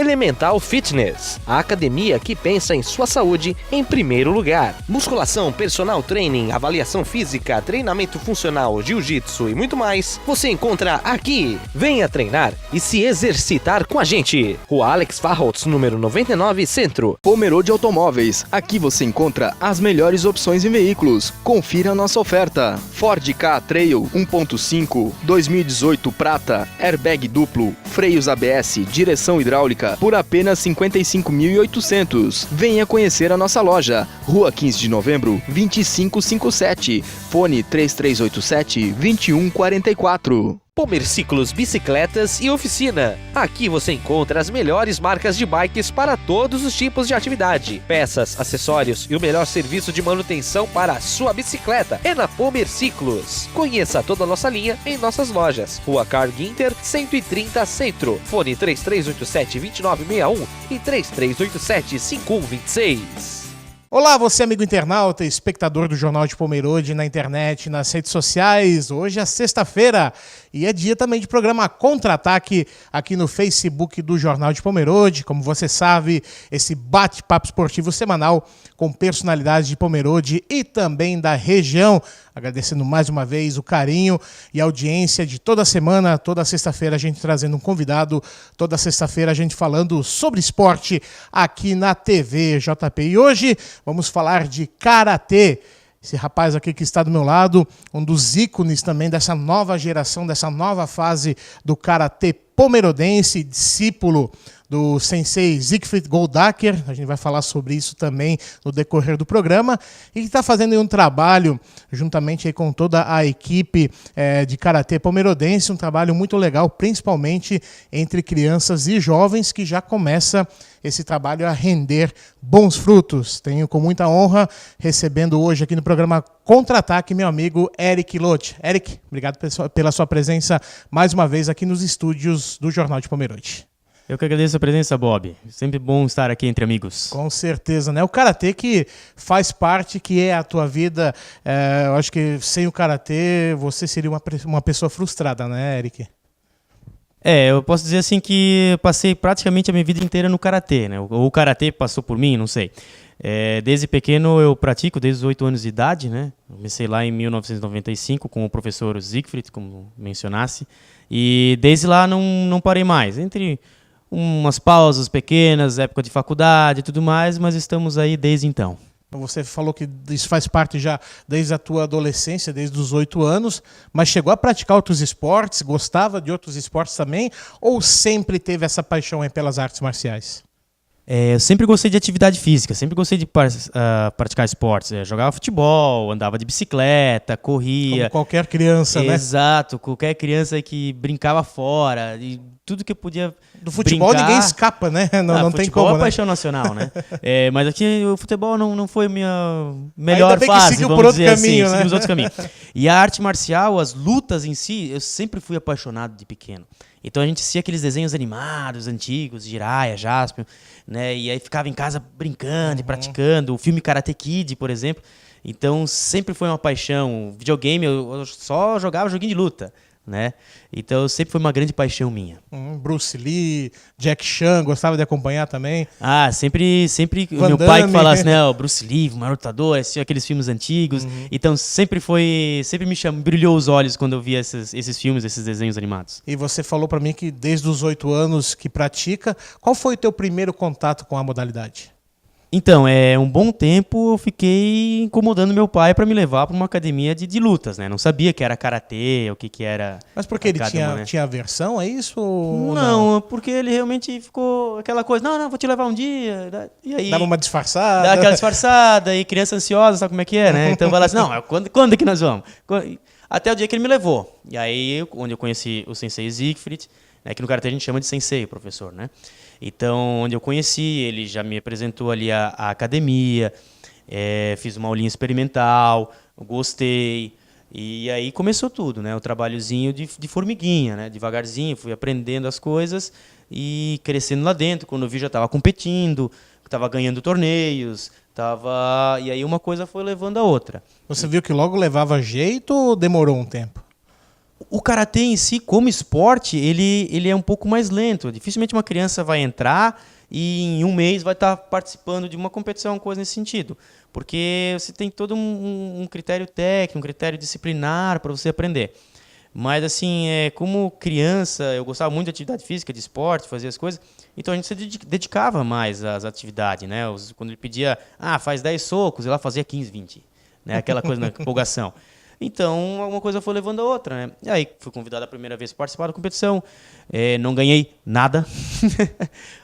Elemental Fitness, a academia que pensa em sua saúde em primeiro lugar. Musculação, personal training, avaliação física, treinamento funcional, jiu-jitsu e muito mais, você encontra aqui. Venha treinar e se exercitar com a gente. Rua Alex Farholtz, número 99, Centro. Pomerode Automóveis, aqui você encontra as melhores opções em veículos. Confira a nossa oferta. Ford Ka Trail 1.5, 2018 prata, airbag duplo, freios ABS, direção hidráulica por apenas R$ 55.800. Venha conhecer a nossa loja. Rua 15 de Novembro, 2557. Fone 3387-2144. Pomerciclos Bicicletas e Oficina. Aqui você encontra as melhores marcas de bikes para todos os tipos de atividade. Peças, acessórios e o melhor serviço de manutenção para a sua bicicleta é na Pomerciclos. Conheça toda a nossa linha em nossas lojas. Rua Carl Ginter, 130 Centro. Fone 3387-2961 e 3387-5126. Olá, você amigo internauta, espectador do Jornal de Pomerode na internet, nas redes sociais. Hoje é sexta-feira e é dia também de programa Contra-Ataque aqui no Facebook do Jornal de Pomerode. Como você sabe, esse bate-papo esportivo semanal com personalidades de Pomerode e também da região. Agradecendo mais uma vez o carinho e a audiência de toda semana, toda sexta-feira a gente trazendo um convidado, toda sexta-feira a gente falando sobre esporte aqui na TV JP. E hoje vamos falar de karatê. Esse rapaz aqui que está do meu lado, um dos ícones também dessa nova geração, dessa nova fase do karatê pomerodense, discípulo do sensei Siegfried Goldacker. A gente vai falar sobre isso também no decorrer do programa. E que está fazendo um trabalho, juntamente aí com toda a equipe de karatê pomerodense, um trabalho muito legal, principalmente entre crianças e jovens, que já começa esse trabalho a render bons frutos. Tenho com muita honra recebendo hoje aqui no programa Contra-Ataque meu amigo Eric Loth. Eric, obrigado pela sua presença mais uma vez aqui nos estúdios do Jornal de Pomerode. Eu que agradeço a presença, Bob. Sempre bom estar aqui entre amigos. Com certeza, né? O karatê que faz parte, que é a tua vida. Eu acho que sem o karatê você seria uma pessoa frustrada, né, Eric? Eu posso dizer assim que passei praticamente a minha vida inteira no karatê, né? Ou o karatê passou por mim, não sei. Desde pequeno eu pratico, desde os 8 anos de idade, né? Comecei lá em 1995 com o professor Siegfried, como mencionasse. E desde lá não parei mais. Entre umas pausas pequenas, época de faculdade e tudo mais, mas estamos aí desde então. Você falou que isso faz parte já desde a tua adolescência, desde os 8 anos, mas chegou a praticar outros esportes, gostava de outros esportes também, ou sempre teve essa paixão aí pelas artes marciais? Eu sempre gostei de atividade física, sempre gostei de praticar esportes. Jogava futebol, andava de bicicleta, corria. Como qualquer criança, né? Exato, qualquer criança que brincava fora, e tudo que podia do futebol brincar. Ninguém escapa, né? Não tem como, futebol é né? paixão nacional, né? Mas aqui o futebol não foi a minha melhor ainda bem fase, que seguiu vamos por outro dizer caminho, assim, né? seguimos outros caminhos. E a arte marcial, as lutas em si, eu sempre fui apaixonado de pequeno. Então a gente assistia aqueles desenhos animados, antigos, Jiraiya, Jaspion, né? E aí ficava em casa brincando e praticando. O filme Karate Kid, por exemplo. Então sempre foi uma paixão. Videogame, eu só jogava joguinho de luta, né? Então sempre foi uma grande paixão minha. Bruce Lee, Jack Chan, gostava de acompanhar também? Sempre Van meu Damme. pai que falasse, né, o Bruce Lee, o maior lutador, assistia aqueles filmes antigos. Então sempre brilhou os olhos quando eu via esses filmes, esses desenhos animados. E você falou pra mim que desde os 8 anos que pratica, qual foi o teu primeiro contato com a modalidade? Então, um bom tempo eu fiquei incomodando meu pai para me levar para uma academia de lutas, né? Não sabia que era karatê, o que era. Mas porque ele né? tinha aversão, é isso? Ou não, porque ele realmente ficou aquela coisa, não, vou te levar um dia. E aí, dava uma disfarçada. dá aquela disfarçada, e criança ansiosa, sabe como é que é, né? Então vai lá assim, não, quando é que nós vamos? Até o dia que ele me levou. E aí, onde eu conheci o sensei Siegfried, né, que no karatê a gente chama de sensei, o professor, né? Então, onde eu conheci, ele já me apresentou ali a academia, fiz uma aulinha experimental, gostei, e aí começou tudo, né? O trabalhozinho de formiguinha, né? Devagarzinho, fui aprendendo as coisas e crescendo lá dentro. Quando eu vi, já estava competindo, estava ganhando torneios, e aí uma coisa foi levando a outra. Você viu que logo levava jeito ou demorou um tempo? O karatê em si, como esporte, ele é um pouco mais lento. Dificilmente uma criança vai entrar e em um mês vai estar participando de uma competição, coisa nesse sentido. Porque você tem todo um critério técnico, um critério disciplinar para você aprender. Mas, assim, como criança, eu gostava muito de atividade física, de esporte, fazia as coisas. Então, a gente se dedicava mais às atividades, né? Quando ele pedia, faz 10 socos, ela fazia 15, 20. Né? Aquela coisa na empolgação. Então, uma coisa foi levando a outra, né? E aí, fui convidado a primeira vez para participar da competição. Não ganhei nada.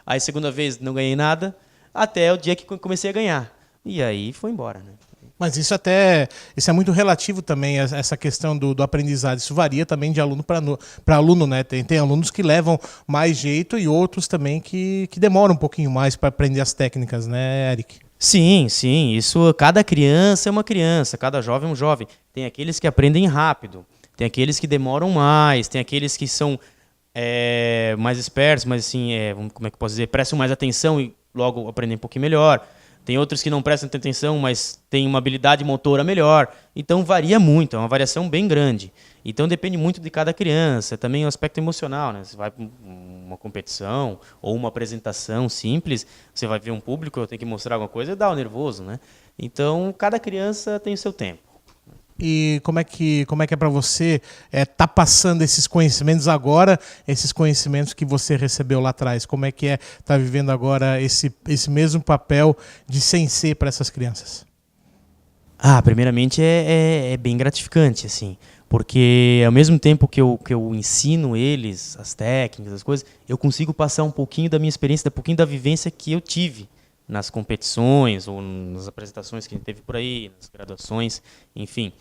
Aí, segunda vez, não ganhei nada. Até o dia que comecei a ganhar. E aí, foi embora, né? Mas isso é muito relativo também, essa questão do aprendizado. Isso varia também de aluno para aluno, né? Tem alunos que levam mais jeito e outros também que demoram um pouquinho mais para aprender as técnicas, né, Eric? Sim. Isso, cada criança é uma criança, cada jovem é um jovem. Tem aqueles que aprendem rápido, tem aqueles que demoram mais, tem aqueles que são mais espertos, mas assim, como é que eu posso dizer? Prestam mais atenção e logo aprendem um pouquinho melhor. Tem outros que não prestam atenção, mas têm uma habilidade motora melhor. Então varia muito, é uma variação bem grande. Então depende muito de cada criança. Também o aspecto emocional, né? Você vai para uma competição ou uma apresentação simples, você vai ver um público, eu tenho que mostrar alguma coisa, dá o nervoso, né? Então cada criança tem o seu tempo. E como é que é para você tá passando esses conhecimentos agora, esses conhecimentos que você recebeu lá atrás? Como é que tá vivendo agora esse mesmo papel de sensei para essas crianças? Primeiramente é bem gratificante, assim, porque ao mesmo tempo que eu ensino eles as técnicas, as coisas, eu consigo passar um pouquinho da minha experiência, um pouquinho da vivência que eu tive nas competições ou nas apresentações que a gente teve por aí, nas graduações, enfim.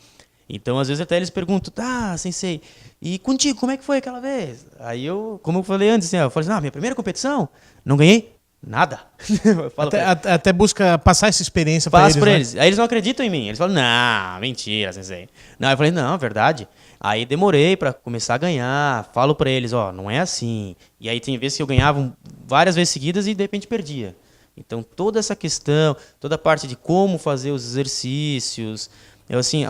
Então, às vezes até eles perguntam, sensei, e contigo, como é que foi aquela vez? Aí como eu falei antes, assim, eu falei assim, minha primeira competição, não ganhei nada. Até busca passar essa experiência para eles. Passo para né? eles. Aí eles não acreditam em mim. Eles falam, não, mentira, sensei. Não, eu falei, não, é verdade. Aí demorei para começar a ganhar. Falo para eles, não é assim. E aí tem vezes que eu ganhava várias vezes seguidas e de repente perdia. Então toda essa questão, toda a parte de como fazer os exercícios, eu assim,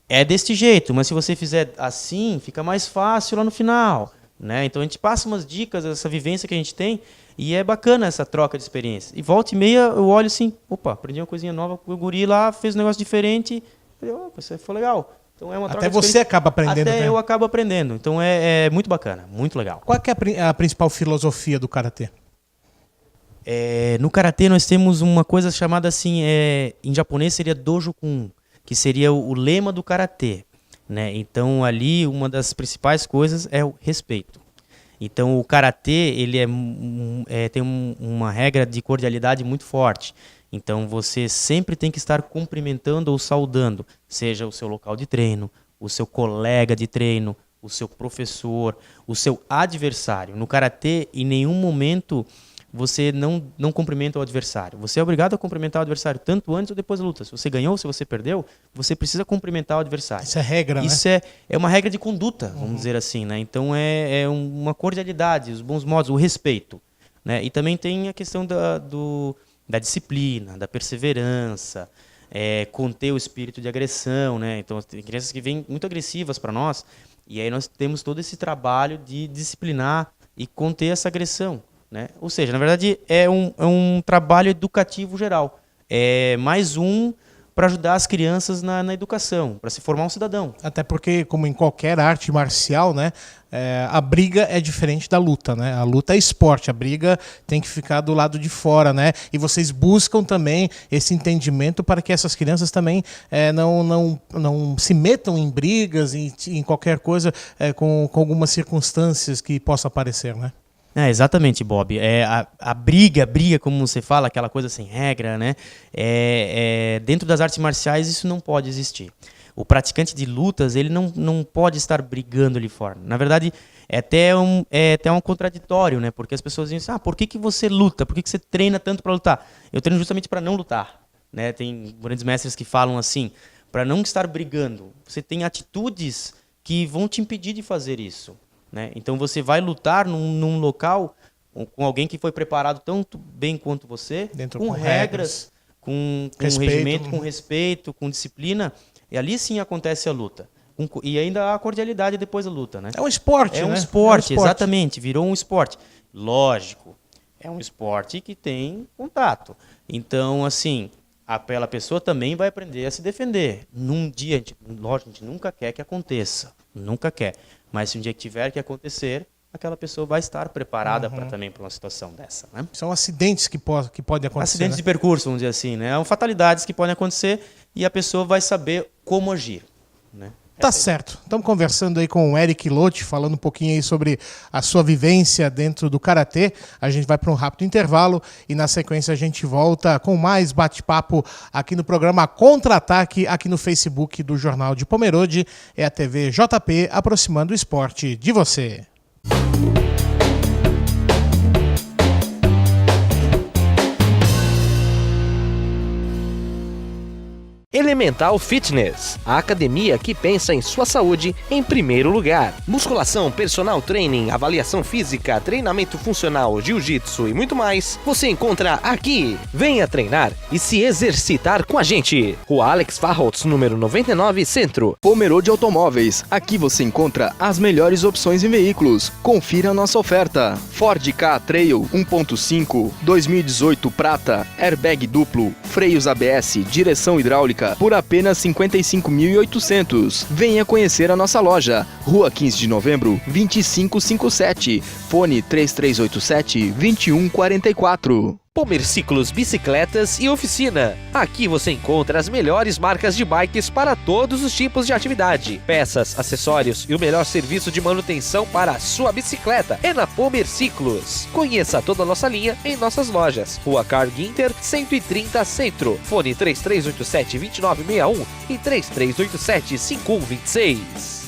é deste jeito, mas se você fizer assim, fica mais fácil lá no final, né? Então a gente passa umas dicas, essa vivência que a gente tem, e é bacana essa troca de experiência. E volta e meia eu olho assim, opa, aprendi uma coisinha nova, o guri lá fez um negócio diferente, falei, isso aí foi legal. Então é uma troca Até de você experiência. acaba aprendendo. Até né? eu acabo aprendendo. Então é muito bacana, muito legal. Qual que é a principal filosofia do karatê? No karatê nós temos uma coisa chamada assim, em japonês seria Dojokun, que seria o lema do karatê, né? Então ali uma das principais coisas é o respeito. Então o karatê ele tem uma regra de cordialidade muito forte. Então você sempre tem que estar cumprimentando ou saudando, seja o seu local de treino, o seu colega de treino, o seu professor, o seu adversário. No karatê em nenhum momento você não cumprimenta o adversário. Você é obrigado a cumprimentar o adversário, tanto antes ou depois da luta. Se você ganhou ou se você perdeu, você precisa cumprimentar o adversário. Isso é regra, Isso né? é uma regra de conduta, vamos dizer assim, né? Então é uma cordialidade, os bons modos, o respeito, né? E também tem a questão da disciplina, da perseverança, conter o espírito de agressão, né? Então tem crianças que vêm muito agressivas para nós, e aí nós temos todo esse trabalho de disciplinar e conter essa agressão. Né? Ou seja, na verdade é um trabalho educativo geral. É mais para ajudar as crianças na educação, para se formar um cidadão. Até porque, como em qualquer arte marcial, né, a briga é diferente da luta, né? A luta é esporte, a briga tem que ficar do lado de fora, né? E vocês buscam também esse entendimento para que essas crianças também não se metam em brigas, em qualquer coisa, com algumas circunstâncias que possam aparecer, né? Exatamente, Bob. A briga, como você fala, aquela coisa sem regra, né? Dentro das artes marciais isso não pode existir. O praticante de lutas ele não pode estar brigando ali fora. Na verdade, é até um contraditório, né? Porque as pessoas dizem assim, por que você luta? Por que você treina tanto para lutar? Eu treino justamente para não lutar. Né? Tem grandes mestres que falam assim, para não estar brigando. Você tem atitudes que vão te impedir de fazer isso. Né? Então você vai lutar num local com alguém que foi preparado tanto bem quanto você, com regras, com respeito, regimento, com respeito, com disciplina, e ali sim acontece a luta. E ainda há cordialidade depois da luta, né? É um esporte, É né? um esporte, exatamente. Virou um esporte. Lógico, é um esporte que tem contato. Então, assim, aquela pessoa também vai aprender a se defender. Num dia, lógico, a gente nunca quer que aconteça. Nunca quer. Mas se um dia que tiver que acontecer, aquela pessoa vai estar preparada também para uma situação dessa, né? São acidentes que podem acontecer. Acidentes né? de percurso, vamos dizer assim, né? São fatalidades que podem acontecer e a pessoa vai saber como agir, né? Tá certo. Estamos conversando aí com o Eric Lotti, falando um pouquinho aí sobre a sua vivência dentro do Karatê. A gente vai para um rápido intervalo e na sequência a gente volta com mais bate-papo aqui no programa Contra-Ataque, aqui no Facebook do Jornal de Pomerode. É a TV JP aproximando o esporte de você. Elemental Fitness, a academia que pensa em sua saúde em primeiro lugar. Musculação, personal training, avaliação física, treinamento funcional, jiu-jitsu e muito mais, você encontra aqui. Venha treinar e se exercitar com a gente. Rua Alex Farholtz, número 99, Centro. Pomerode Automóveis. Aqui você encontra as melhores opções em veículos. Confira a nossa oferta. Ford Ka Trail 1.5, 2018 prata, airbag duplo, freios ABS, direção hidráulica por apenas R$ 55.800. Venha conhecer a nossa loja. Rua 15 de Novembro, 2557. Fone 3387-2144. Pomerciclos, bicicletas e oficina. Aqui você encontra as melhores marcas de bikes para todos os tipos de atividade. Peças, acessórios e o melhor serviço de manutenção para a sua bicicleta é na Pomerciclos. Conheça toda a nossa linha em nossas lojas. Rua Carl Ginter, 130 Centro. Fone 3387-2961 e 3387-5126.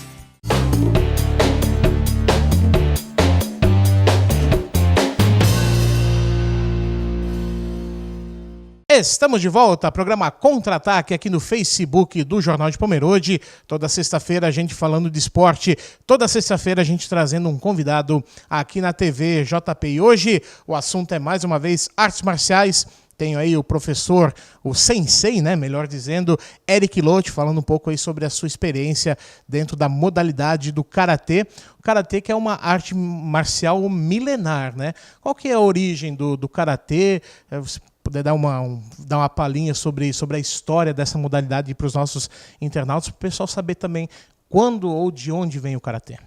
Estamos de volta, programa Contra-Ataque aqui no Facebook do Jornal de Pomerode. Toda sexta-feira a gente falando de esporte, toda sexta-feira a gente trazendo um convidado aqui na TV JP. E hoje o assunto é mais uma vez artes marciais. Tenho aí o professor, o sensei, né, melhor dizendo, Eric Lotti, falando um pouco aí sobre a sua experiência dentro da modalidade do Karatê. O Karatê que é uma arte marcial milenar, né? Qual que é a origem do Karatê? Você puder dar uma palhinha sobre a história dessa modalidade para os nossos internautas, para o pessoal saber também quando ou de onde vem o Karatê.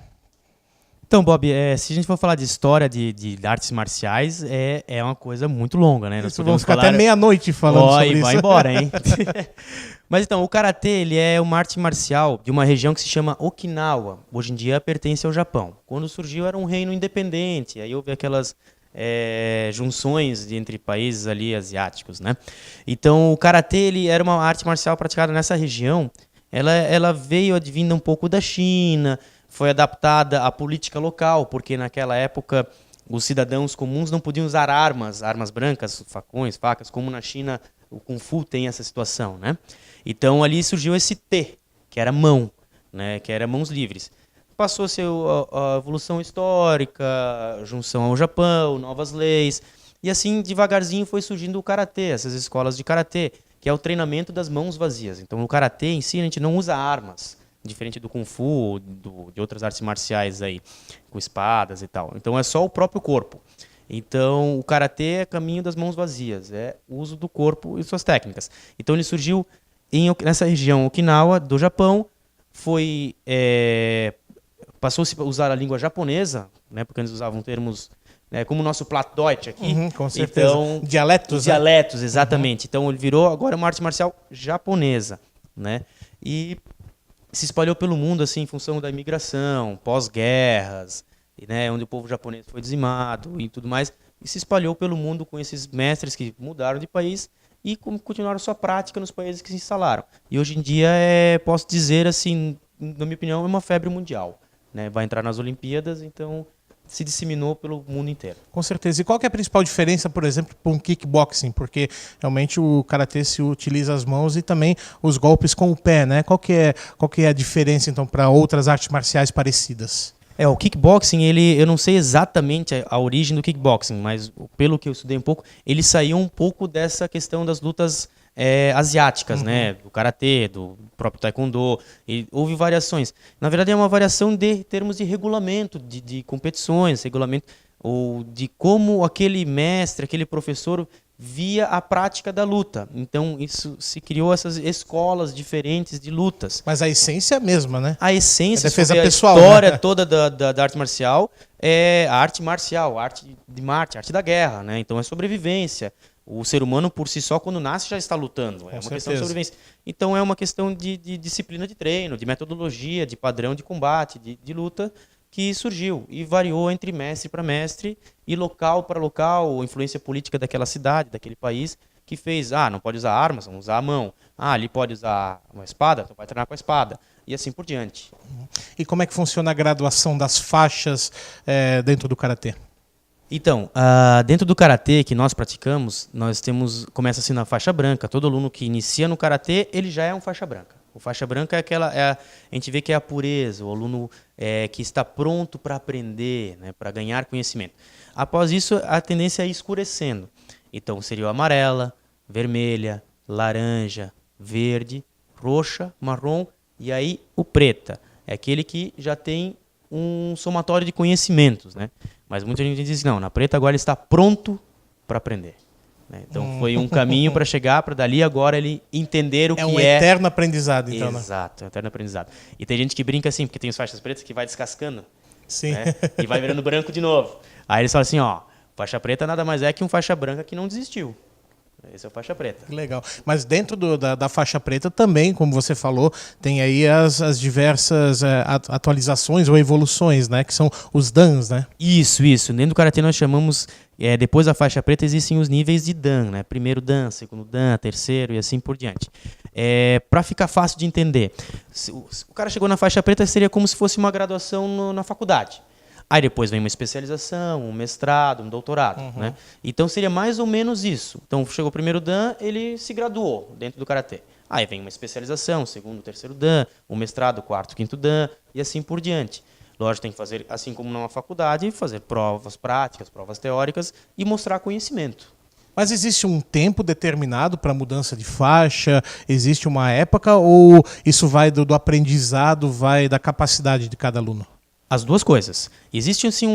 Então, Bob, se a gente for falar de história de artes marciais, é uma coisa muito longa, né? Nós vamos ficar até meia-noite falando sobre isso. Vai embora, hein? Mas então, o Karatê ele é uma arte marcial de uma região que se chama Okinawa. Hoje em dia pertence ao Japão. Quando surgiu era um reino independente, aí houve aquelas junções entre países ali asiáticos, né? Então, o Karatê ele era uma arte marcial praticada nessa região. Ela veio advinda um pouco da China, foi adaptada à política local, porque naquela época os cidadãos comuns não podiam usar armas brancas, facões, facas, como na China o Kung Fu tem essa situação, né? Então ali surgiu esse T, que era mão, né? Que era mãos livres. Passou-se a evolução histórica, junção ao Japão, novas leis, e assim devagarzinho foi surgindo o Karatê, essas escolas de Karatê, que é o treinamento das mãos vazias. Então no Karatê em si a gente não usa armas, diferente do Kung Fu, de outras artes marciais aí, com espadas e tal. Então é só o próprio corpo. Então o Karatê é caminho das mãos vazias, é o uso do corpo e suas técnicas. Então ele surgiu nessa região Okinawa, do Japão, passou-se a usar a língua japonesa, né, porque eles usavam termos como o nosso Plattdeutsch aqui. Com certeza. Então, dialetos, exatamente. Então ele virou agora uma arte marcial japonesa, né? E se espalhou pelo mundo assim em função da imigração, pós-guerras, né, onde o povo japonês foi dizimado e tudo mais, e se espalhou pelo mundo com esses mestres que mudaram de país e continuaram sua prática nos países que se instalaram. E hoje em dia posso dizer assim, na minha opinião, é uma febre mundial, né? Vai entrar nas Olimpíadas, então se disseminou pelo mundo inteiro. Com certeza. E qual que é a principal diferença, por exemplo, para um kickboxing? Porque realmente o Karatê se utiliza as mãos e também os golpes com o pé, né? Qual que é a diferença, então, para outras artes marciais parecidas? O kickboxing, eu não sei exatamente a origem do kickboxing, mas pelo que eu estudei um pouco, ele saiu um pouco dessa questão das lutas asiáticas, né? Do karatê, do próprio taekwondo. E houve variações. Na verdade, é uma variação de termos de regulamento, de competições, regulamento, ou de como aquele mestre, aquele professor via a prática da luta. Então, isso se criou essas escolas diferentes de lutas. Mas a essência é a mesma, né? A essência, É defesa a pessoal, história né? toda da arte marcial é a arte marcial, a arte de Marte, a arte da guerra, né? Então é sobrevivência. O ser humano por si só, quando nasce, já está lutando. É uma questão de sobrevivência. Então é uma questão de disciplina de treino, de metodologia, de padrão de combate, de luta, que surgiu e variou entre mestre para mestre e local para local, influência política daquela cidade, daquele país, que fez, não pode usar armas, vamos usar a mão. Ali pode usar uma espada, então vai treinar com a espada. E assim por diante. E como é que funciona a graduação das faixas dentro do karatê? Então, dentro do karatê que nós praticamos, começa assim na faixa branca. Todo aluno que inicia no karatê, ele já é um faixa branca. O faixa branca a gente vê que é a pureza, o aluno que está pronto para aprender, né, para ganhar conhecimento. Após isso, a tendência é ir escurecendo. Então, seria o amarela, vermelha, laranja, verde, roxa, marrom e aí o preta. É aquele que já tem um somatório de conhecimentos, né? Mas muita gente diz que não, na preta agora ele está pronto para aprender. Então foi um caminho para chegar, para dali agora ele entender o que é. É um eterno aprendizado, então, né? Exato, é um eterno aprendizado. E tem gente que brinca assim, porque tem os faixas pretas que vai descascando. Sim. Né? E vai virando branco de novo. Aí eles falam assim, faixa preta nada mais é que um faixa branca que não desistiu. Esse é o faixa preta. Legal. Mas dentro da faixa preta também, como você falou, tem aí as diversas atualizações ou evoluções, né? Que são os dans, né? Isso. Dentro do karatê nós chamamos, depois da faixa preta existem os níveis de dan, né? Primeiro dan, segundo dan, terceiro e assim por diante. Para ficar fácil de entender, se o cara chegou na faixa preta seria como se fosse uma graduação na faculdade. Aí depois vem uma especialização, um mestrado, um doutorado. Né? Então seria mais ou menos isso. Então chegou o primeiro dan, ele se graduou dentro do karatê. Aí vem uma especialização, segundo, terceiro dan, um mestrado, quarto, quinto dan e assim por diante. Lógico, tem que fazer, assim como numa faculdade, fazer provas práticas, provas teóricas e mostrar conhecimento. Mas existe um tempo determinado para mudança de faixa? Existe uma época ou isso vai do aprendizado, vai da capacidade de cada aluno? As duas coisas. Existe assim,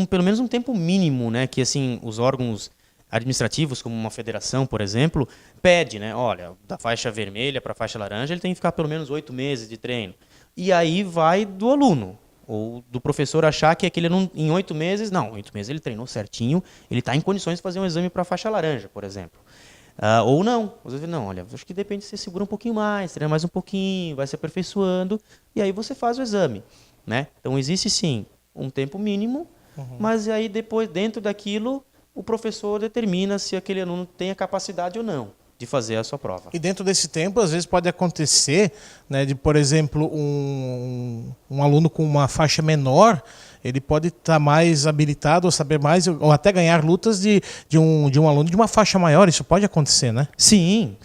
pelo menos um tempo mínimo, né, que assim, os órgãos administrativos, como uma federação, por exemplo, pede, né, olha, da faixa vermelha para a faixa laranja, ele tem que ficar pelo menos 8 meses de treino. E aí vai do aluno, ou do professor achar que aquele aluno, em 8 meses, não, 8 meses ele treinou certinho, ele está em condições de fazer um exame para a faixa laranja, por exemplo. Ou não, às vezes não, olha, acho que depende, você segura um pouquinho mais, treina mais um pouquinho, vai se aperfeiçoando, e aí você faz o exame. Né? Então existe sim um tempo mínimo, mas aí depois, dentro daquilo, o professor determina se aquele aluno tem a capacidade ou não de fazer a sua prova. E dentro desse tempo, às vezes pode acontecer, né, de, por exemplo, um aluno com uma faixa menor, ele pode estar mais habilitado ou saber mais, ou até ganhar lutas de um aluno de uma faixa maior. Isso pode acontecer, né? Sim.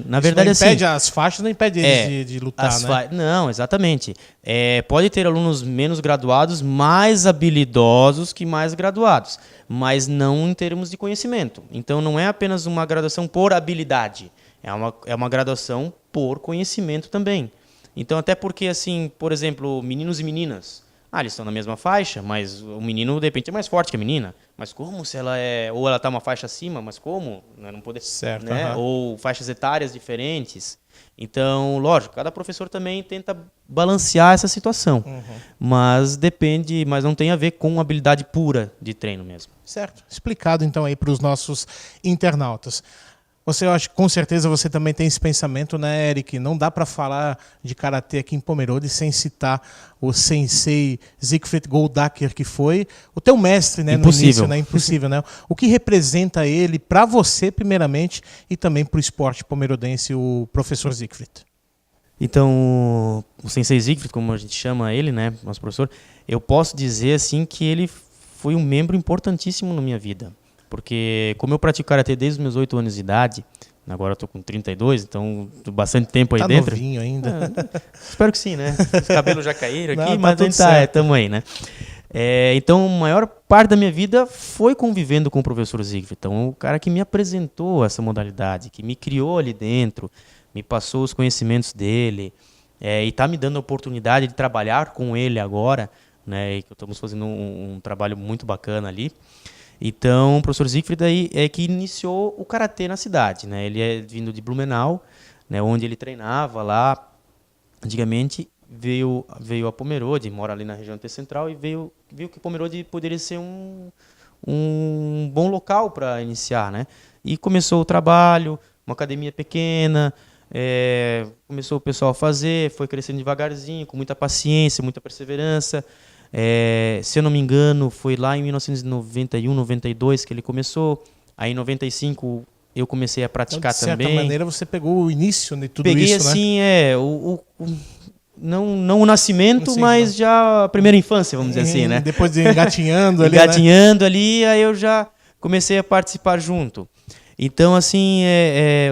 Na verdade, não impede, assim, as faixas não impedem eles de lutar, né? Não, exatamente. Pode ter alunos menos graduados, mais habilidosos que mais graduados, mas não em termos de conhecimento. Então, não é apenas uma graduação por habilidade, é uma graduação por conhecimento também. Então, até porque, assim, por exemplo, meninos e meninas, eles estão na mesma faixa, mas o menino, de repente, é mais forte que a menina. Mas como se ela ou ela está uma faixa acima, mas como? Não poder, certo, né? Ou faixas etárias diferentes. Então, lógico, cada professor também tenta balancear essa situação. Mas depende, mas não tem a ver com habilidade pura de treino mesmo. Certo. Explicado, então, aí para os nossos internautas. Você, eu acho que com certeza você também tem esse pensamento, né, Eric? Não dá para falar de karatê aqui em Pomerode sem citar o sensei Siegfried Goldacker, que foi o teu mestre, né, no início, né? Impossível, né? O que representa ele para você, primeiramente, e também para o esporte pomerodense, o professor Siegfried? Então, o sensei Siegfried, como a gente chama ele, né, nosso professor, eu posso dizer assim que ele foi um membro importantíssimo na minha vida. Porque como eu pratico karatê desde os meus 8 anos de idade, agora eu estou com 32, então estou bastante tempo aí dentro. Tá novinho ainda. Espero que sim, né? Os cabelos já caíram aqui, Não, mas tá estamos aí, né? Então, a maior parte da minha vida foi convivendo com o professor Siegfried. Então, o cara que me apresentou essa modalidade, que me criou ali dentro, me passou os conhecimentos dele, e está me dando a oportunidade de trabalhar com ele agora, né? E que estamos fazendo um trabalho muito bacana ali. Então, o professor Siegfried aí é que iniciou o karatê na cidade, né? Ele é vindo de Blumenau, né? Onde ele treinava lá antigamente. Veio a Pomerode, mora ali na região T-Central, e viu que Pomerode poderia ser um bom local para iniciar, né? E começou o trabalho, uma academia pequena, começou o pessoal a fazer, foi crescendo devagarzinho, com muita paciência, muita perseverança. Se eu não me engano, foi lá em 1991, 92 que ele começou. Aí em 95 eu comecei a praticar então, de também. De certa maneira você pegou o início de tudo Peguei, isso, assim, né? Não o nascimento, Sim, mas já a primeira infância, vamos dizer assim, né? Depois de engatinhando ali, engatinhando ali, aí eu já comecei a participar junto. Então, assim,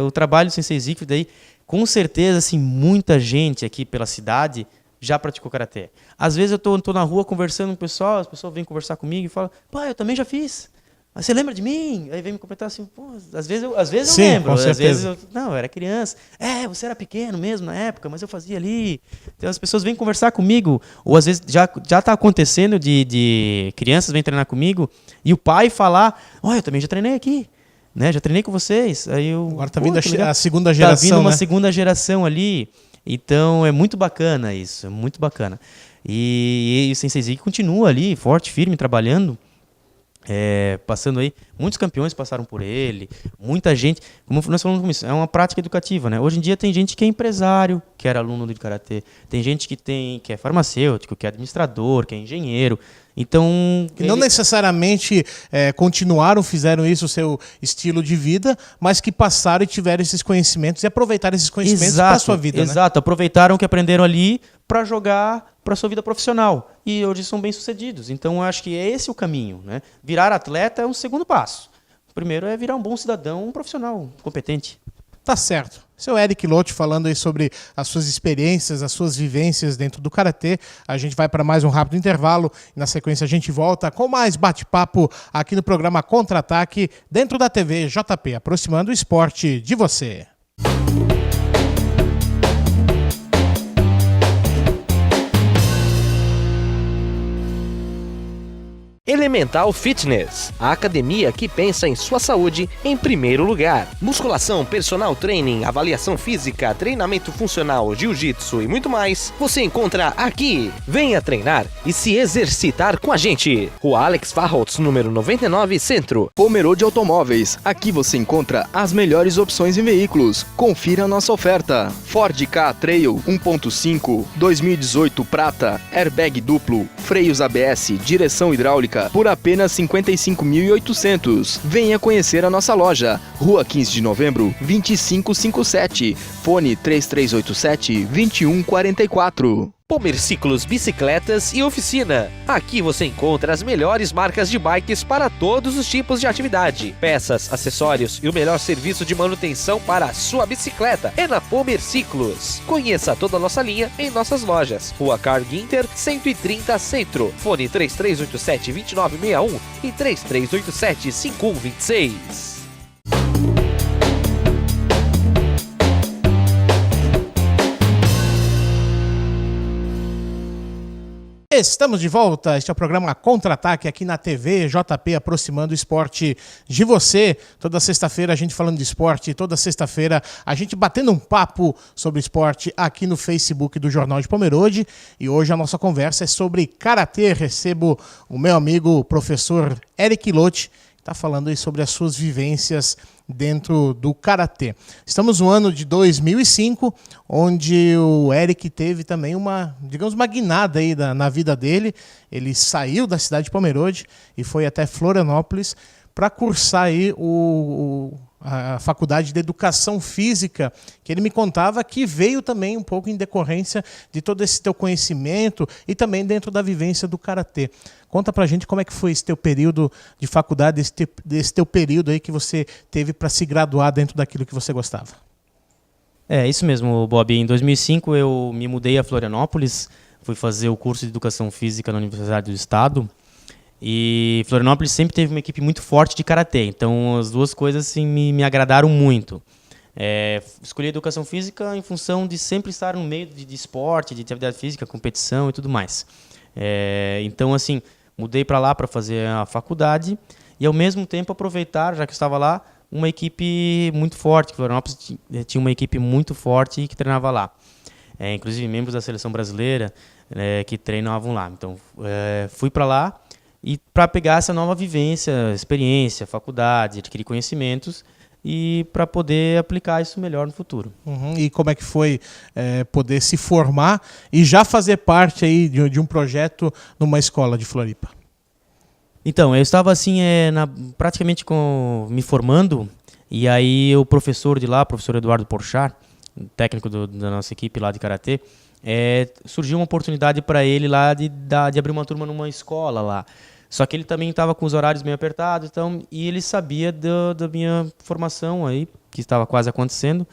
o trabalho do Sensei Siegfried aí, com certeza, assim, muita gente aqui pela cidade já praticou karatê. Às vezes eu tô na rua conversando com o pessoal, as pessoas vêm conversar comigo e falam, pai, eu também já fiz. Você lembra de mim? Aí vem me comentar assim, pô, às vezes eu lembro, às vezes eu era criança. Você era pequeno mesmo na época, mas eu fazia ali. Então as pessoas vêm conversar comigo, ou às vezes já está acontecendo de crianças vêm treinar comigo e o pai falar, eu também já treinei aqui, né? Já treinei com vocês. Aí agora tá vindo a segunda geração, tá vindo uma né? segunda geração ali. Então é muito bacana isso, é muito bacana. E o Sensei Siegfried continua ali, forte, firme, trabalhando. Passando aí, muitos campeões passaram por ele, muita gente, como nós falamos com isso, é uma prática educativa, né? Hoje em dia tem gente que é empresário, que era aluno de karatê, tem gente que é farmacêutico, que é administrador, que é engenheiro. Então, que não necessariamente continuaram, fizeram isso o seu estilo de vida, mas que passaram e tiveram esses conhecimentos e aproveitaram esses conhecimentos para a sua vida. Exato, né? Aproveitaram o que aprenderam ali para jogar para a sua vida profissional. E hoje são bem-sucedidos. Então, eu acho que é esse o caminho, né? Virar atleta é um segundo passo. O primeiro é virar um bom cidadão, um profissional competente. Tá certo. Seu Eric Lotti falando aí sobre as suas experiências, as suas vivências dentro do karatê. A gente vai para mais um rápido intervalo e na sequência a gente volta com mais bate-papo aqui no programa Contra-Ataque dentro da TV JP, aproximando o esporte de você. Elemental Fitness, a academia que pensa em sua saúde em primeiro lugar. Musculação, personal training, avaliação física, treinamento funcional, jiu-jitsu e muito mais, você encontra aqui. Venha treinar e se exercitar com a gente. Rua Alex Farholtz, número 99, Centro. Pomerode Automóveis, aqui você encontra as melhores opções em veículos. Confira nossa oferta. Ford Ka Trail 1.5, 2018 prata, airbag duplo, freios ABS, direção hidráulica, por apenas 55.800. Venha conhecer a nossa loja. Rua 15 de Novembro, 2557. Fone 3387-2144. Pomerciclos Bicicletas e Oficina. Aqui você encontra as melhores marcas de bikes para todos os tipos de atividade. Peças, acessórios e o melhor serviço de manutenção para a sua bicicleta é na Pomerciclos. Conheça toda a nossa linha em nossas lojas. Rua Carl Ginter, 130 Centro. Fone 3387-2961 e 3387-5126. Estamos de volta, este é o programa Contra-Ataque aqui na TV JP, aproximando o esporte de você. Toda sexta-feira a gente falando de esporte, toda sexta-feira a gente batendo um papo sobre esporte aqui no Facebook do Jornal de Pomerode. E hoje a nossa conversa é sobre karatê. Recebo o meu amigo, o professor Eric Lotti, que está falando aí sobre as suas vivências dentro do karatê. Estamos no ano de 2005, onde o Eric teve também uma guinada aí na vida dele. Ele saiu da cidade de Pomerode e foi até Florianópolis para cursar aí a faculdade de Educação Física, que ele me contava que veio também um pouco em decorrência de todo esse teu conhecimento e também dentro da vivência do karatê. Conta pra gente como é que foi esse teu período de faculdade, desse teu período aí que você teve para se graduar dentro daquilo que você gostava. É isso mesmo, Bob. Em 2005 eu me mudei a Florianópolis fui fazer o curso de Educação Física na Universidade do Estado. E Florianópolis sempre teve uma equipe muito forte de karatê, então as duas coisas assim, me agradaram muito. Escolhi Educação Física em função de sempre estar no meio de esporte, de atividade física, competição e tudo mais. Então, assim, mudei para lá para fazer a faculdade e, ao mesmo tempo, aproveitar, já que eu estava lá, uma equipe muito forte. Florianópolis tinha uma equipe muito forte que treinava lá. Inclusive, membros da seleção brasileira que treinavam lá. Então, fui para lá e para pegar essa nova vivência, experiência, faculdade, adquirir conhecimentos e para poder aplicar isso melhor no futuro. E como é que foi poder se formar e já fazer parte aí de um projeto numa escola de Floripa? Então, eu estava assim, praticamente me formando, e aí o professor de lá, o professor Eduardo Porchat, técnico da nossa equipe lá de karatê, surgiu uma oportunidade para ele lá de abrir uma turma numa escola lá. Só que ele também estava com os horários meio apertados, e ele sabia da minha formação aí, que estava quase acontecendo.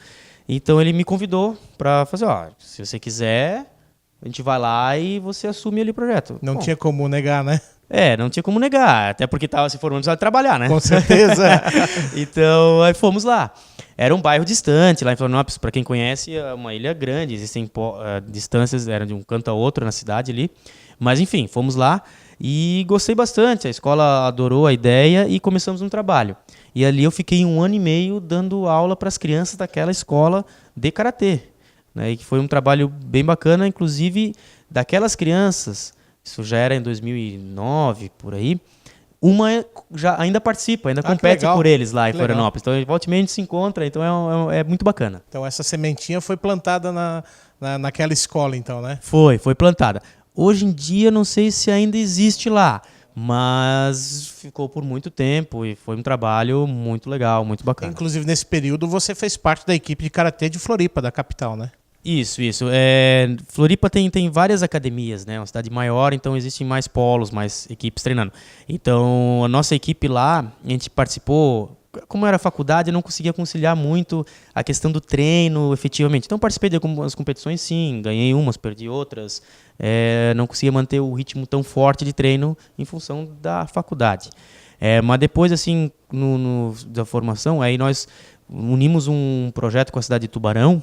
Então ele me convidou para fazer, se você quiser, a gente vai lá e você assume ali o projeto. Não tinha como negar, né? Não tinha como negar, até porque estava se formando, precisava trabalhar, né? Com certeza. Então, aí fomos lá. Era um bairro distante, lá em Florianópolis, para quem conhece, é uma ilha grande, existem distâncias, eram de um canto a outro na cidade ali. Mas, enfim, fomos lá e gostei bastante. A escola adorou a ideia e começamos um trabalho. E ali eu fiquei 1 ano e meio dando aula para as crianças daquela escola de karatê, né? E que foi um trabalho bem bacana, inclusive daquelas crianças. Isso já era em 2009, por aí. Uma já ainda participa, ainda compete por eles lá em Florianópolis. Então, volta e meia a gente se encontra, então é muito bacana. Então, essa sementinha foi plantada naquela escola, então, né? Foi plantada. Hoje em dia, não sei se ainda existe lá, mas ficou por muito tempo e foi um trabalho muito legal, muito bacana. Inclusive, nesse período, você fez parte da equipe de karatê de Floripa, da capital, né? Isso. Floripa tem várias academias, né? É uma cidade maior, então existem mais polos, mais equipes treinando. Então, a nossa equipe lá, a gente participou. Como era faculdade, eu não conseguia conciliar muito a questão do treino, efetivamente. Então, participei de algumas competições, sim. Ganhei umas, perdi outras. Não conseguia manter o ritmo tão forte de treino em função da faculdade. Mas depois, assim, da formação, aí nós unimos um projeto com a cidade de Tubarão,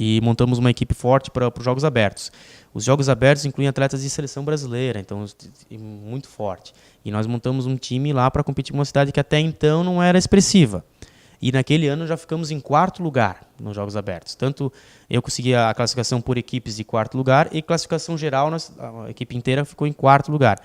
e montamos uma equipe forte para os Jogos Abertos. Os Jogos Abertos incluem atletas de seleção brasileira, então muito forte. E nós montamos um time lá para competir com uma cidade que até então não era expressiva. E naquele ano já ficamos em 4º lugar nos Jogos Abertos. Tanto eu consegui a classificação por equipes de 4º lugar e classificação geral, a equipe inteira ficou em 4º lugar.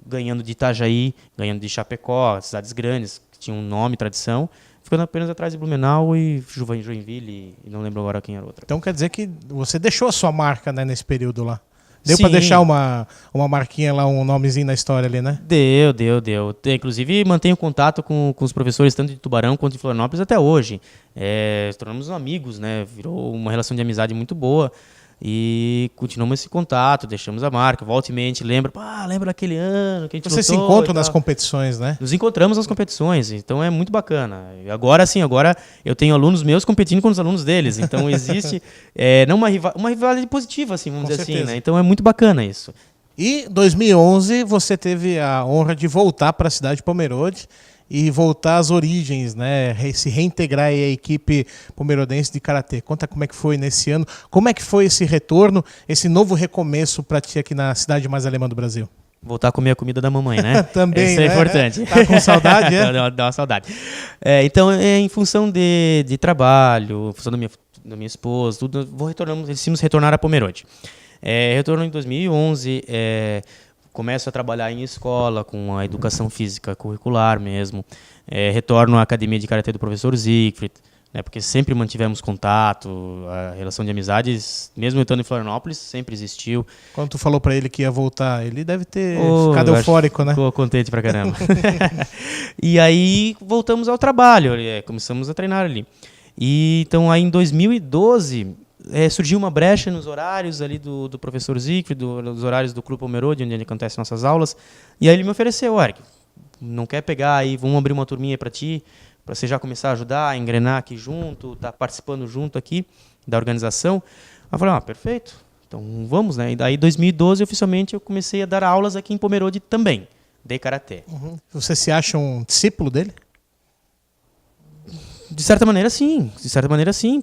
Ganhando de Itajaí, ganhando de Chapecó, cidades grandes, que tinham um nome, tradição, ficando apenas atrás de Blumenau e Joinville, e não lembro agora quem era outra. Então quer dizer que você deixou a sua marca, né, nesse período lá? Deu Sim. Para deixar uma marquinha lá, um nomezinho na história ali, né? Deu. Inclusive, mantenho contato com os professores, tanto de Tubarão quanto de Florianópolis, até hoje. Tornamos amigos, né? Virou uma relação de amizade muito boa. E continuamos esse contato, deixamos a marca. Volta e meia a gente lembra daquele ano que a gente Vocês se lutou encontram e nas tal. Competições, né? Nos encontramos nas competições, então é muito bacana. Agora eu tenho alunos meus competindo com os alunos deles, então existe não uma rivalidade positiva, assim, vamos Com dizer certeza. assim, né? Então é muito bacana isso. E em 2011 você teve a honra de voltar para a cidade de Pomerode e voltar às origens, né? Se reintegrar aí à equipe pomerodense de karatê. Conta como é que foi nesse ano, como é que foi esse retorno, esse novo recomeço para ti aqui na cidade mais alemã do Brasil. Voltar a comer a comida da mamãe, né? Também, isso é né? Importante. Tá com saudade, é? Dá uma saudade. Então, em função de trabalho, em função da minha esposa, tudo, decidimos retornar a Pomerode. Retorno em 2011, começo a trabalhar em escola, com a educação física curricular mesmo. Retorno à academia de karatê do professor Siegfried, né, porque sempre mantivemos contato, a relação de amizades, mesmo eu estando em Florianópolis, sempre existiu. Quando tu falou para ele que ia voltar, ele deve ter ficado eufórico, né? Ficou contente pra caramba. E aí voltamos ao trabalho, começamos a treinar ali. E então aí em 2012 surgiu uma brecha nos horários ali do professor Siegfried, dos horários do Clube Pomerode, onde acontecem nossas aulas. E aí ele me ofereceu, Eric, não quer pegar aí, vamos abrir uma turminha para ti, para você já começar a ajudar, a engrenar aqui junto, tá participando junto aqui da organização. Eu falei, perfeito, Então vamos, né? E daí, em 2012, oficialmente, eu comecei a dar aulas aqui em Pomerode também, de Karatê. Você se acha um discípulo dele? De certa maneira, sim,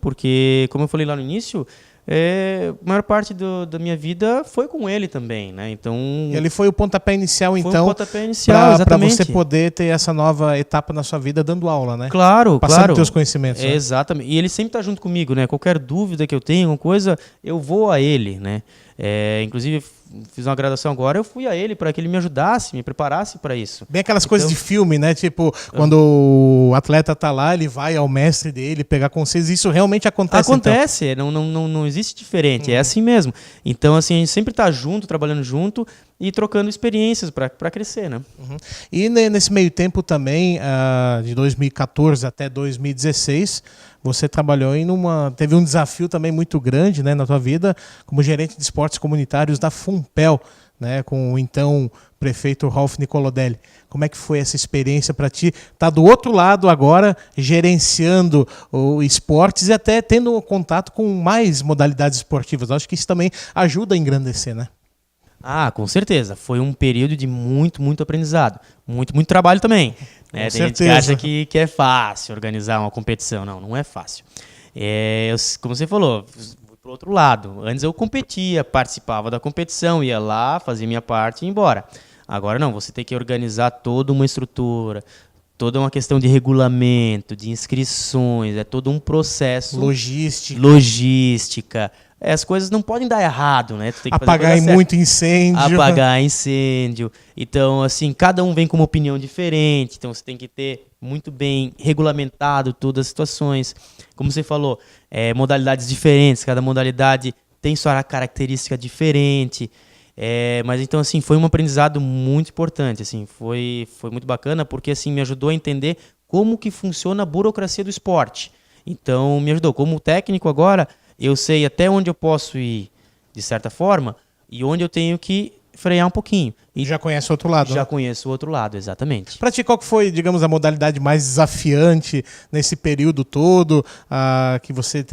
porque, como eu falei lá no início, a maior parte da minha vida foi com ele também, né? Então, Ele foi o pontapé inicial, foi então, um pontapé inicial, para exatamente. você poder ter essa nova etapa na sua vida dando aula, né? Claro, Passando claro. teus conhecimentos. Né? Exatamente. E ele sempre está junto comigo, né? Qualquer dúvida que eu tenha, alguma coisa, eu vou a ele, né? Inclusive, fiz uma graduação agora, eu fui a ele para que ele me ajudasse, me preparasse para isso. Bem aquelas coisas de filme, né? Tipo, quando o atleta tá lá, ele vai ao mestre dele pegar conselhos. Isso realmente acontece? Acontece, não existe diferente, é assim mesmo. Então, assim, a gente sempre está junto, trabalhando junto e trocando experiências para crescer, né? E nesse meio tempo também, de 2014 até 2016, você trabalhou teve um desafio também muito grande, né, na tua vida, como gerente de esportes comunitários da FUNPEL, né, com o então prefeito Rolf Nicolodelli. Como é que foi essa experiência para ti? Tá do outro lado agora, gerenciando o esportes e até tendo contato com mais modalidades esportivas. Eu acho que isso também ajuda a engrandecer, né? Ah, com certeza. Foi um período de muito, muito aprendizado. Muito, muito trabalho também. Né? Tem gente que acha que é fácil organizar uma competição. Não é fácil. Como você falou, fui pro outro lado. Antes eu competia, participava da competição, ia lá, fazia minha parte e ia embora. Agora não, você tem que organizar toda uma estrutura, toda uma questão de regulamento, de inscrições, é todo um processo. Logística. As coisas não podem dar errado, né? Tu tem que apagar muito incêndio. Apagar incêndio. Então, assim, cada um vem com uma opinião diferente. Então, você tem que ter muito bem regulamentado todas as situações. Como você falou, modalidades diferentes. Cada modalidade tem sua característica diferente. Mas, então, assim, foi um aprendizado muito importante. Assim, foi muito bacana porque, assim, me ajudou a entender como que funciona a burocracia do esporte. Então, me ajudou. Como técnico agora, eu sei até onde eu posso ir, de certa forma, e onde eu tenho que frear um pouquinho. E já conhece o outro lado. Já né? conheço o outro lado, exatamente. Para ti, qual que foi, digamos, a modalidade mais desafiante nesse período todo que você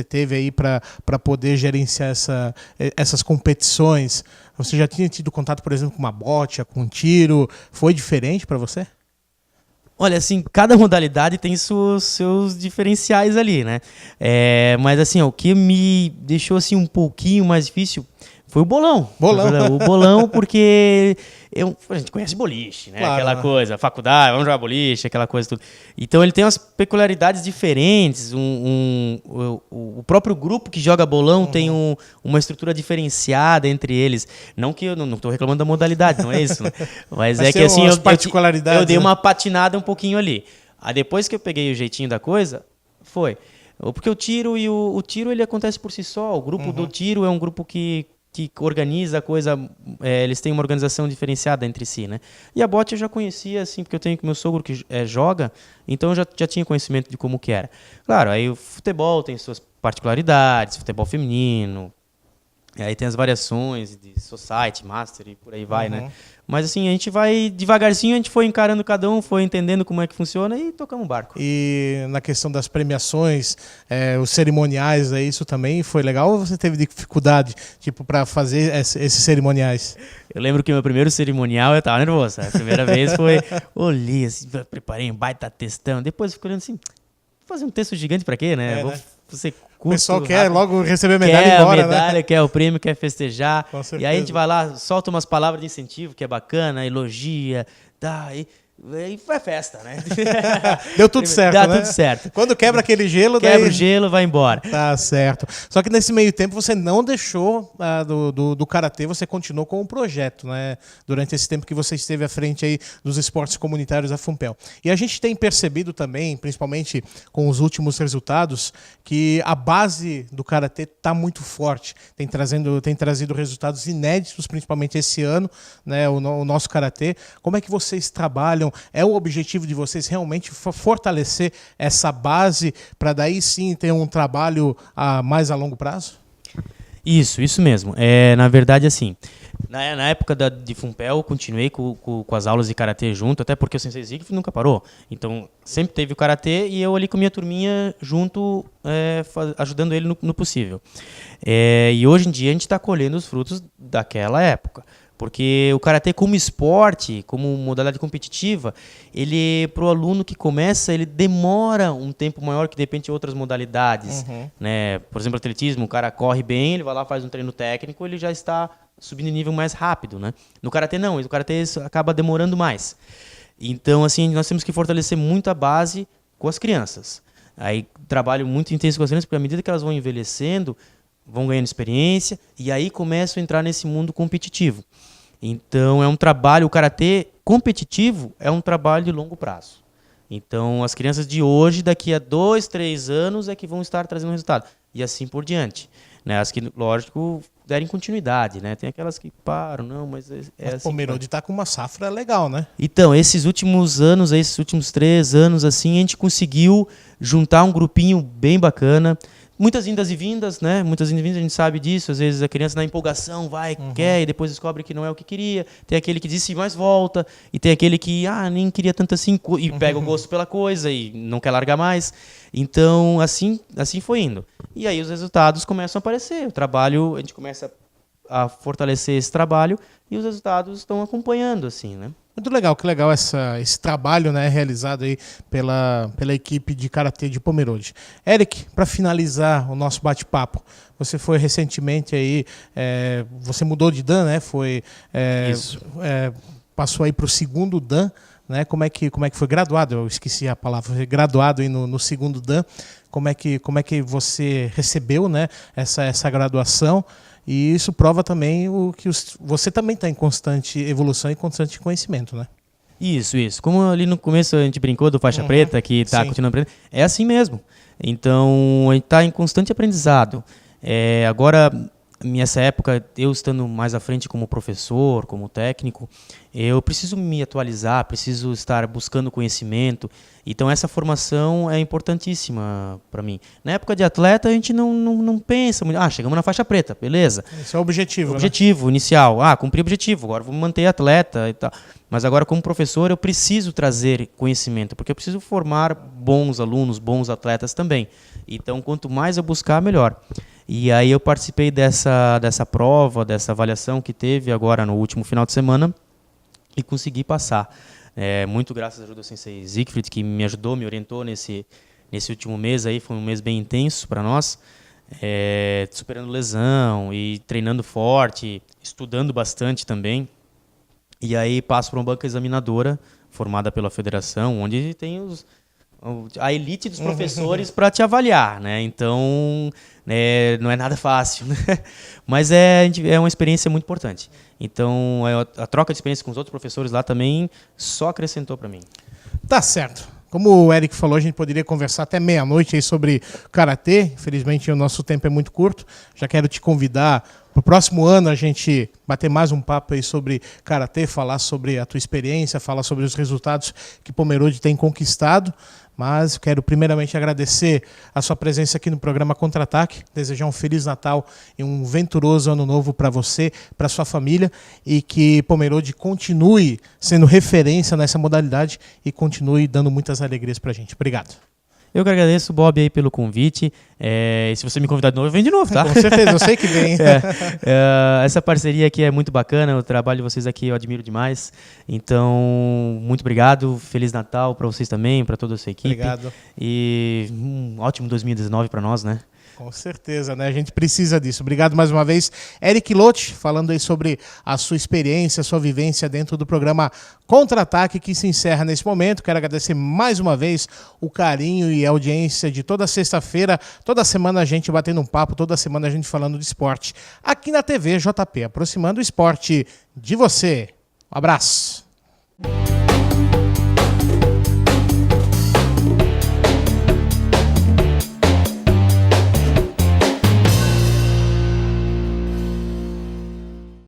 teve aí para poder gerenciar essas competições? Você já tinha tido contato, por exemplo, com uma bote, com um tiro? Foi diferente para você? Olha, assim, cada modalidade tem seus diferenciais ali, né? Mas, assim, o que me deixou, assim, um pouquinho mais difícil foi o bolão. O bolão, porque a gente conhece boliche, né? Claro, aquela coisa, faculdade, vamos jogar boliche, aquela coisa tudo. Então, ele tem umas peculiaridades diferentes. O próprio grupo que joga bolão tem uma estrutura diferenciada entre eles. Não que eu não estou reclamando da modalidade, não é isso, né? Mas é que, assim, eu dei uma patinada um pouquinho ali. Aí, depois que eu peguei o jeitinho da coisa, foi. Porque o tiro ele acontece por si só. O grupo do tiro é um grupo que organiza a coisa, eles têm uma organização diferenciada entre si, né? E a bote eu já conhecia, assim, porque eu tenho meu sogro que joga, então eu já tinha conhecimento de como que era. Claro, aí o futebol tem suas particularidades, futebol feminino, aí tem as variações de society, master e por aí vai, né? Mas assim, a gente vai devagarzinho, a gente foi encarando cada um, foi entendendo como é que funciona e tocamos o barco. E na questão das premiações, os cerimoniais, isso também foi legal ou você teve dificuldade, tipo, para fazer esses cerimoniais? Eu lembro que meu primeiro cerimonial eu tava nervoso. A primeira vez foi, olhei assim, preparei um baita textão, depois fico olhando assim, fazer um texto gigante pra quê, né? Vou ser curto, o pessoal quer logo receber a medalha e ir embora, quer a medalha, né? quer o prêmio, quer festejar. Com certeza. E aí a gente vai lá, solta umas palavras de incentivo, que é bacana, elogia, e foi festa, né? Deu tudo certo, Dá né? tudo certo. Quando quebra aquele gelo... Quebra o gelo, vai embora. Tá certo. Só que nesse meio tempo você não deixou do Karatê, você continuou com o projeto, né? Durante esse tempo que você esteve à frente aí dos esportes comunitários da FUNPEL. E a gente tem percebido também, principalmente com os últimos resultados, que a base do Karatê está muito forte. Tem trazido resultados inéditos, principalmente esse ano, né? O nosso Karatê. Como é que vocês trabalham? É o objetivo de vocês realmente fortalecer essa base para daí sim ter um trabalho mais a longo prazo? Isso mesmo. Na verdade, assim, na época de Fumpel, eu continuei com as aulas de karatê junto, até porque o Sensei Siegfried nunca parou. Então, sempre teve o karatê e eu ali com a minha turminha junto, ajudando ele no possível. E hoje em dia a gente está colhendo os frutos daquela época. Porque o karatê como esporte, como modalidade competitiva, ele, para o aluno que começa, ele demora um tempo maior que de repente outras modalidades. Né? Por exemplo, atletismo, o cara corre bem, ele vai lá, faz um treino técnico, ele já está subindo de nível mais rápido. Né? No karatê não, o karatê acaba demorando mais. Então, assim, nós temos que fortalecer muito a base com as crianças. Aí trabalho muito intenso com as crianças, porque à medida que elas vão envelhecendo, vão ganhando experiência, e aí começam a entrar nesse mundo competitivo. Então, é um trabalho, o karatê competitivo é um trabalho de longo prazo. Então, as crianças de hoje, daqui a 2, 3 anos, é que vão estar trazendo resultado. E assim por diante. Né? As que, lógico, derem continuidade. Né? Tem aquelas que param, não, mas Mas assim. Pomerode está com uma safra legal, né? Então, esses últimos anos, esses últimos 3 anos, assim, a gente conseguiu juntar um grupinho bem bacana. Muitas indas e vindas, né? Muitas indas e vindas, a gente sabe disso. Às vezes a criança na empolgação vai, quer, e depois descobre que não é o que queria. Tem aquele que disse mais volta, e tem aquele que nem queria tanto assim, e pega o gosto pela coisa e não quer largar mais. Então, assim foi indo. E aí os resultados começam a aparecer. O trabalho, a gente começa a fortalecer esse trabalho e os resultados estão acompanhando, assim, né? Muito legal, que legal esse trabalho, né, realizado aí pela equipe de karatê de Pomerode. Eric, para finalizar o nosso bate-papo, você foi recentemente aí, você mudou de dan, né? Isso. Passou aí para o segundo dan, né? Como é que foi graduado? Eu esqueci a palavra. Foi graduado aí no segundo dan. Como é que você recebeu, né, essa graduação? E isso prova também você também está em constante evolução e constante conhecimento, né? Isso. Como ali no começo a gente brincou do faixa preta, que está continuando aprendendo, é assim mesmo. Então, a gente está em constante aprendizado. Agora, nessa época, eu estando mais à frente como professor, como técnico, eu preciso me atualizar, preciso estar buscando conhecimento. Então, essa formação é importantíssima para mim. Na época de atleta, a gente não pensa muito. Chegamos na faixa preta, beleza. Esse é o objetivo, objetivo, né? Inicial. Cumpri o objetivo, agora vou me manter atleta e tal. Mas agora, como professor, eu preciso trazer conhecimento, porque eu preciso formar bons alunos, bons atletas também. Então, quanto mais eu buscar, melhor. E aí eu participei dessa prova, dessa avaliação que teve agora no último final de semana e consegui passar. Muito graças à ajuda do Sensei Siegfried, que me ajudou, me orientou nesse último mês aí. Foi um mês bem intenso para nós, superando lesão e treinando forte, estudando bastante também. E aí passo para uma banca examinadora formada pela federação, onde tem a elite dos professores para te avaliar, né? Então, não é nada fácil, né? Mas é uma experiência muito importante. Então, a troca de experiência com os outros professores lá também só acrescentou para mim. Tá certo. Como o Eric falou, a gente poderia conversar até meia-noite aí sobre karatê. Infelizmente, o nosso tempo é muito curto. Já quero te convidar para o próximo ano a gente bater mais um papo aí sobre karatê, falar sobre a tua experiência, falar sobre os resultados que Pomerode tem conquistado. Mas quero primeiramente agradecer a sua presença aqui no programa Contra-Ataque, desejar um Feliz Natal e um venturoso Ano Novo para você, para sua família, e que Pomerode continue sendo referência nessa modalidade e continue dando muitas alegrias para a gente. Obrigado. Eu que agradeço, Bob, aí pelo convite. Se você me convidar de novo, eu venho de novo, tá? Com certeza, eu sei que vem. Essa parceria aqui é muito bacana, o trabalho de vocês aqui eu admiro demais. Então, muito obrigado, Feliz Natal para vocês também, para toda a sua equipe. Obrigado. E um ótimo 2019 para nós, né? Com certeza, né? A gente precisa disso. Obrigado mais uma vez. Eric Lotti, falando aí sobre a sua experiência, a sua vivência dentro do programa Contra-Ataque, que se encerra nesse momento. Quero agradecer mais uma vez o carinho e a audiência de toda sexta-feira. Toda semana a gente batendo um papo, toda semana a gente falando de esporte. Aqui na TV JP, aproximando o esporte de você. Um abraço.